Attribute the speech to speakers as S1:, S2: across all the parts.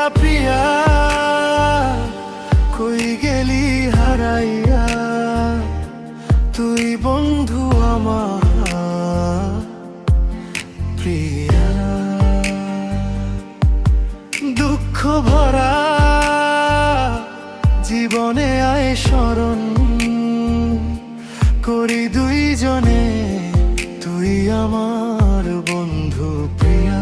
S1: প্রিয়া প্রিয়া কই গেলি হারাইয়া, তুই বন্ধু আমার প্রিয়া। দুঃখ ভরা জীবনে আয় স্মরণ করি দুইজনে, তুই আমার বন্ধু প্রিয়া।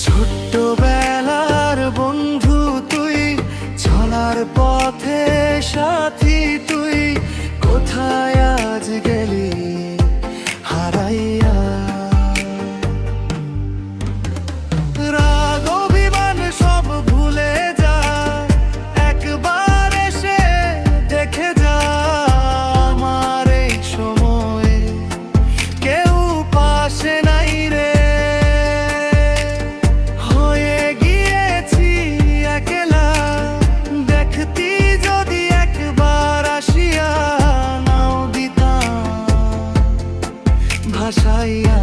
S1: ছোট্টবেলার বন্ধু তুই, চলার পথে সাথী তুই, কোথায় আজ গেলি হারাইয়া। রাগ অভিমান সব ভুলে যা, একবার এসে দেখে যা। আমার এই সময় কেউ পাশে নাই রে, হয়ে গিয়েছি একলা। দেখতি যদি একবার আসিয়া, নাও দিতাম ভাসাইয়া।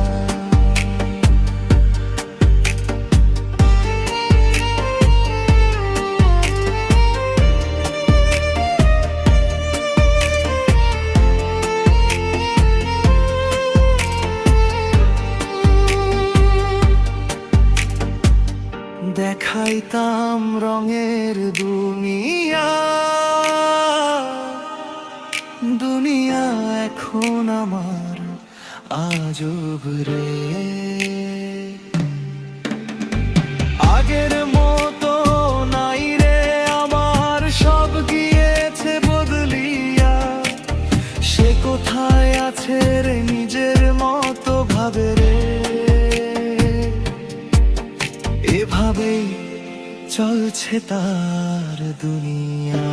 S1: দেখাইতাম রঙের দুনিয়া, দুনিয়া এখন আমার আজব রে। আগের মতো নাই রে আমার, সব গিয়েছে বদলিয়া। সে কোথায় আছে রে নিজের মতো ভাবে রে। এভাবেই চলছে তার দুনিয়া।